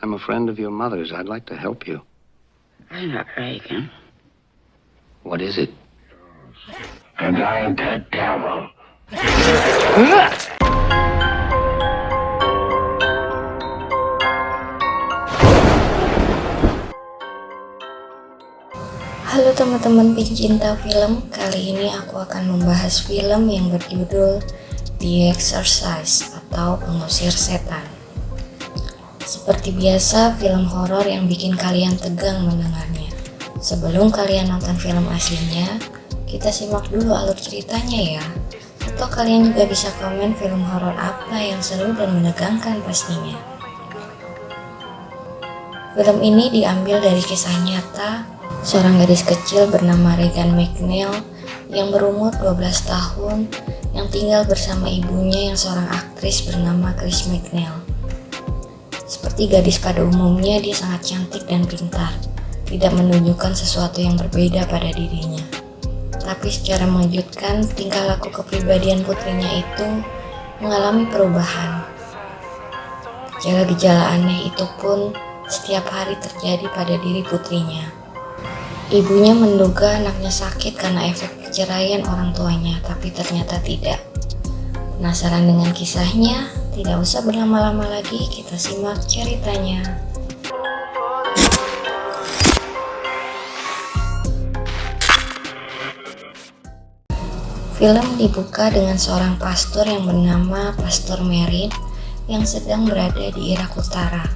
I'm a friend of your mother's. I'd like to help you. I'm not Reagan. What is it? And I am the devil. Halo teman-teman pencinta film, kali ini aku akan membahas film yang berjudul The Exorcist atau Pengusir Setan. Seperti biasa, film horor yang bikin kalian tegang mendengarnya. Sebelum kalian nonton film aslinya, kita simak dulu alur ceritanya ya. Atau kalian juga bisa komen film horor apa yang seru dan menegangkan pastinya. Film ini diambil dari kisah nyata seorang gadis kecil bernama Regan McNeil yang berumur 12 tahun yang tinggal bersama ibunya yang seorang aktris bernama Chris McNeil. Seperti gadis pada umumnya, dia sangat cantik dan pintar, tidak menunjukkan sesuatu yang berbeda pada dirinya. Tapi secara mengejutkan, tingkah laku kepribadian putrinya itu mengalami perubahan. Gejala-gejala aneh itu pun setiap hari terjadi pada diri putrinya. Ibunya menduga anaknya sakit karena efek perceraian orang tuanya, tapi ternyata tidak. Penasaran dengan kisahnya? Tidak usah berlama-lama lagi, kita simak ceritanya. Film dibuka dengan seorang pastor yang bernama Pastor Merrin yang sedang berada di Irak Utara.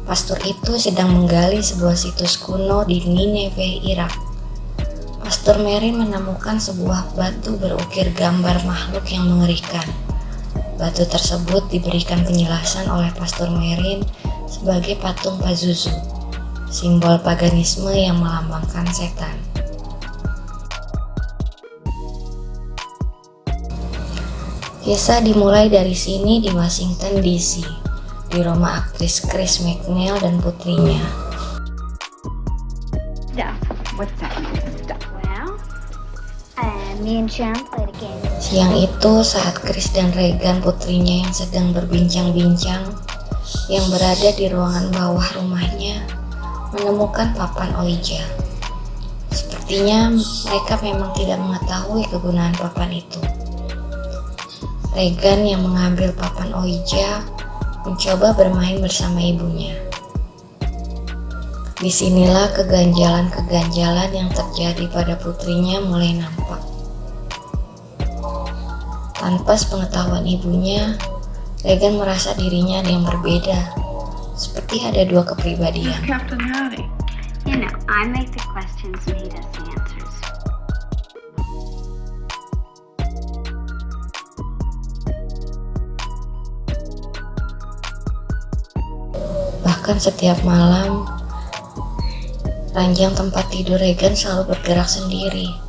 Pastor itu sedang menggali sebuah situs kuno di Nineveh, Irak. Pastor Merrin menemukan sebuah batu berukir gambar makhluk yang mengerikan. Batu tersebut diberikan penjelasan oleh Pastor Merrin sebagai patung Pazuzu, simbol paganisme yang melambangkan setan. Kisah dimulai dari sini di Washington DC, di rumah aktris Chris McNeil dan putrinya. Siang itu saat Chris dan Regan putrinya yang sedang berbincang-bincang yang berada di ruangan bawah rumahnya menemukan papan Ouija. Sepertinya mereka memang tidak mengetahui kegunaan papan itu. Regan yang mengambil papan Ouija mencoba bermain bersama ibunya. Disinilah keganjalan-keganjalan yang terjadi pada putrinya mulai nampak. Tanpa sepengetahuan ibunya, Regan merasa dirinya ada yang berbeda, seperti ada dua kepribadian. Captain Howdy. You know, I make the questions and he does the answers. Bahkan setiap malam, ranjang tempat tidur Regan selalu bergerak sendiri.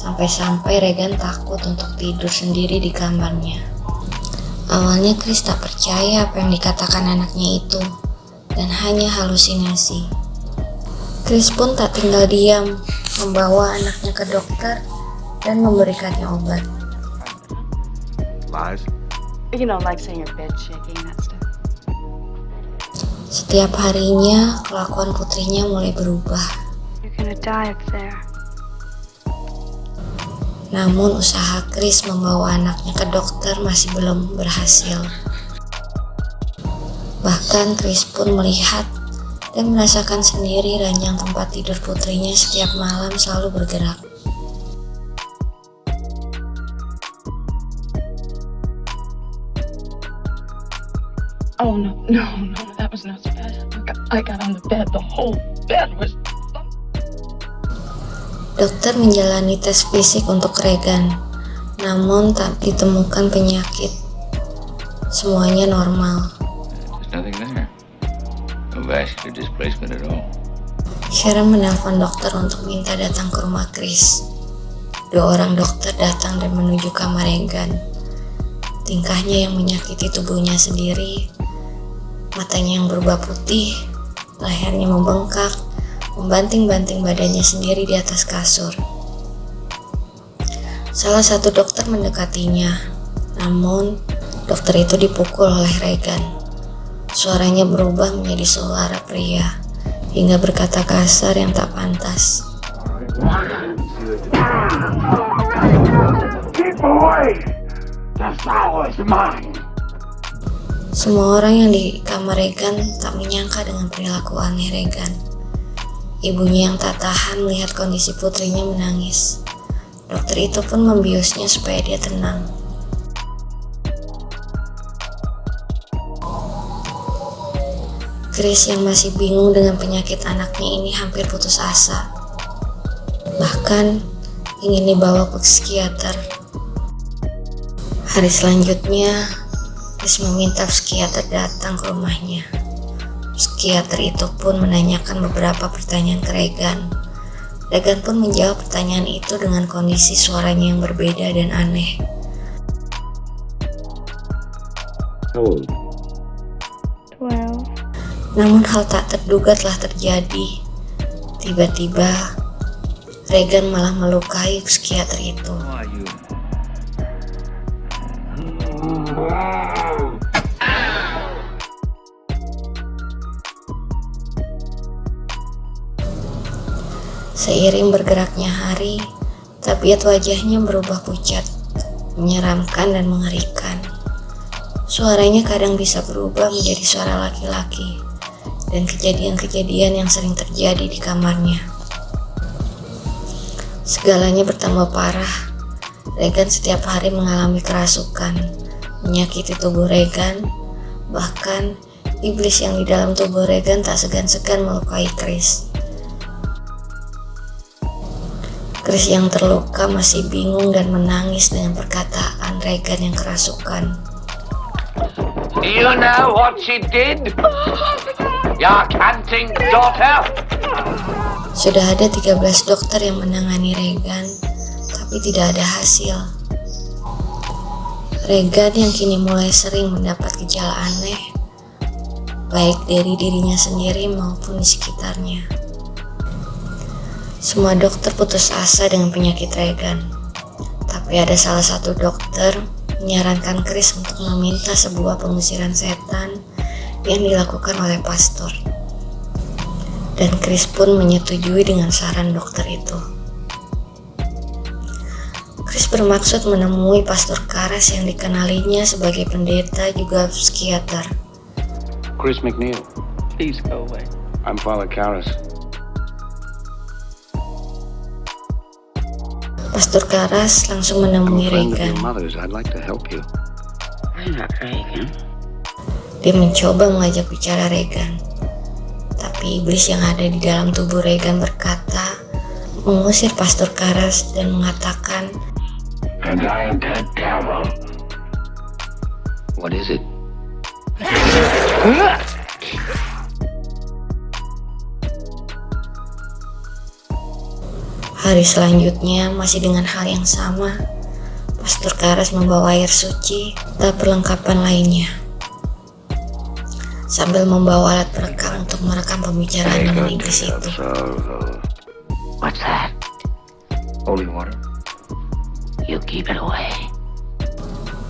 Sampai-sampai Regan takut untuk tidur sendiri di kamarnya. Awalnya Chris tak percaya apa yang dikatakan anaknya itu, dan hanya halusinasi. Chris pun tak tinggal diam, membawa anaknya ke dokter dan memberikannya obat. Lies? You know, like saying your bed shaking, that stuff. Setiap harinya, kelakuan putrinya mulai berubah. You're gonna die up there. Namun usaha Chris membawa anaknya ke dokter masih belum berhasil. Bahkan Chris pun melihat dan merasakan sendiri ranjang tempat tidur putrinya setiap malam selalu bergerak. Oh no, that was not so bad. I got on the bed, the whole bed was... Dokter menjalani tes fisik untuk Regan, namun tak ditemukan penyakit. Semuanya normal. There's nothing there. No vascular displacement at all. Sharon menelpon dokter untuk minta datang ke rumah Chris. Dua orang dokter datang dan menuju kamar Regan. Tingkahnya yang menyakiti tubuhnya sendiri, matanya yang berubah putih, lehernya membengkak, membanting-banting badannya sendiri di atas kasur. Salah satu dokter mendekatinya, namun dokter itu dipukul oleh Regan. Suaranya berubah menjadi suara pria, hingga berkata kasar yang tak pantas. Keep away! The flower is mine! Semua orang yang di kamar Regan tak menyangka dengan perilaku aneh Regan. Ibunya yang tak tahan melihat kondisi putrinya menangis. Dokter itu pun membiusnya supaya dia tenang. Chris yang masih bingung dengan penyakit anaknya ini hampir putus asa. Bahkan ingin dibawa ke psikiater. Hari selanjutnya, Chris meminta psikiater datang ke rumahnya. Psikiater itu pun menanyakan beberapa pertanyaan ke Regan. Regan pun menjawab pertanyaan itu dengan kondisi suaranya yang berbeda dan aneh. Oh, 12. Namun hal tak terduga telah terjadi. Tiba-tiba, Regan malah melukai psikiater itu. Who are you? Seiring bergeraknya hari, tabiat wajahnya berubah pucat, menyeramkan dan mengerikan. Suaranya kadang bisa berubah menjadi suara laki-laki, dan kejadian-kejadian yang sering terjadi di kamarnya. Segalanya bertambah parah. Regan setiap hari mengalami kerasukan, menyakiti tubuh Regan, bahkan iblis yang di dalam tubuh Regan tak segan-segan melukai Chris. Chris yang terluka masih bingung dan menangis dengan perkataan Regan yang kerasukan. You know what she did? Your canting daughter? Sudah ada 13 dokter yang menangani Regan, tapi tidak ada hasil. Regan yang kini mulai sering mendapat gejala aneh, baik dari dirinya sendiri maupun di sekitarnya. Semua dokter putus asa dengan penyakit Regan, tapi ada salah satu dokter menyarankan Chris untuk meminta sebuah pengusiran setan yang dilakukan oleh pastor. Dan Chris pun menyetujui dengan saran dokter itu. Chris bermaksud menemui Pastor Karras yang dikenalinya sebagai pendeta juga psikiater. Chris McNeil. Please go away. I'm Father Karras. Pastor Karras langsung I'm a menemui friend of Regan. your mother's. I'd like to help you. I'm not Reagan. Dia mencoba mengajak bicara Regan, tapi iblis yang ada di dalam tubuh Regan berkata, mengusir Pastor Karras dan mengatakan, And I am the devil. What is it? hari selanjutnya masih dengan hal yang sama. Pastor Karras membawa air suci dan perlengkapan lainnya, sambil membawa alat perekam untuk merekam pembicaraan dengan iblis itu. What's that? Holy water. You keep it away.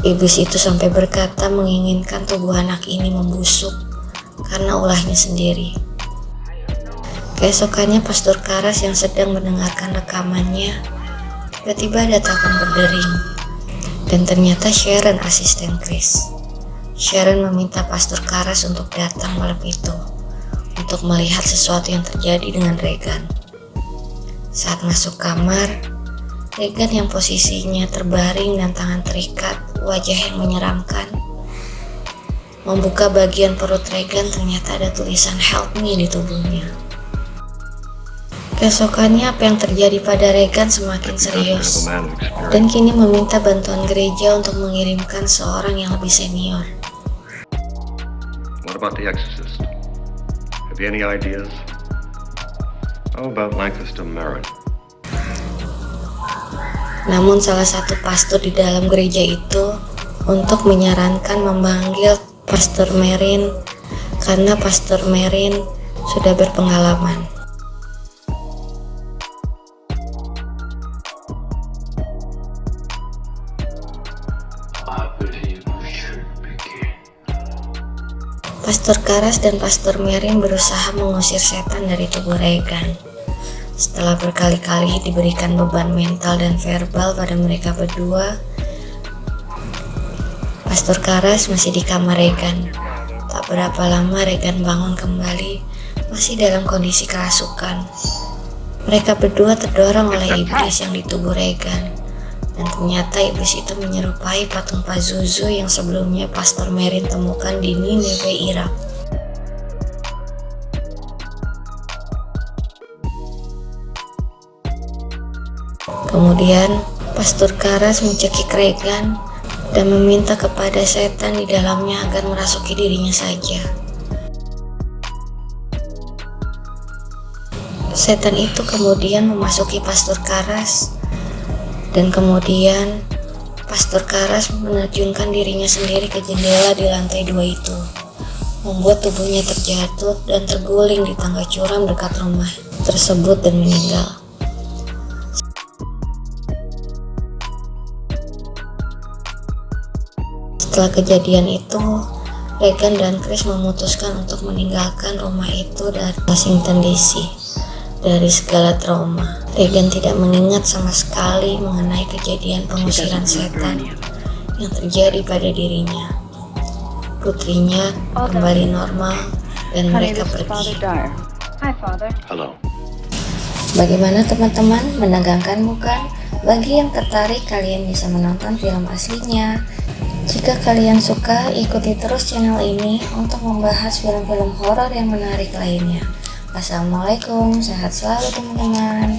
Iblis itu sampai berkata menginginkan tubuh anak ini membusuk karena ulahnya sendiri. Keesokannya Pastor Karras yang sedang mendengarkan rekamannya tiba-tiba ada telepon berdering, dan ternyata Sharon, asisten Chris. Sharon meminta Pastor Karras untuk datang malam itu untuk melihat sesuatu yang terjadi dengan Regan. Saat masuk kamar, Regan yang posisinya terbaring dan tangan terikat, wajah yang menyeramkan, membuka bagian perut Regan, ternyata ada tulisan "Help Me" di tubuhnya. Keesokannya apa yang terjadi pada Regan semakin serius, dan kini meminta bantuan gereja untuk mengirimkan seorang yang lebih senior. What about the exorcist? Have you any ideas? How about Lancaster Marin? Namun salah satu pastor di dalam gereja itu untuk menyarankan memanggil Pastor Marin karena Pastor Marin sudah berpengalaman. Pastor Pastor Karras dan Pastor Merrin berusaha mengusir setan dari tubuh Regan. Setelah berkali-kali diberikan beban mental dan verbal pada mereka berdua, Pastor Karras masih di kamar Regan. Tak berapa lama Regan bangun kembali, masih dalam kondisi kerasukan. Mereka berdua terdorong oleh iblis yang di tubuh Regan. Dan ternyata iblis itu menyerupai patung Pazuzu yang sebelumnya Pastor Merrin temukan di Nineveh, Irak. Kemudian, Pastor Karras mencekik Regan dan meminta kepada setan di dalamnya agar merasuki dirinya saja. Setan itu kemudian memasuki Pastor Karras, dan kemudian Pastor Karras menerjunkan dirinya sendiri ke jendela di lantai 2 itu, membuat tubuhnya terjatuh dan terguling di tangga curam dekat rumah tersebut dan meninggal. Setelah kejadian itu, Regan dan Chris memutuskan untuk meninggalkan rumah itu dari Washington DC. Dari segala trauma, Regan tidak mengingat sama sekali mengenai kejadian pengusiran setan yang terjadi pada dirinya. Putrinya kembali normal dan mereka pergi. Hi, Father. Hello. Bagaimana teman-teman? Menegangkan bukan? Bagi yang tertarik, kalian bisa menonton film aslinya. Jika kalian suka, ikuti terus channel ini untuk membahas film-film horor yang menarik lainnya. Assalamualaikum, sehat selalu teman-teman.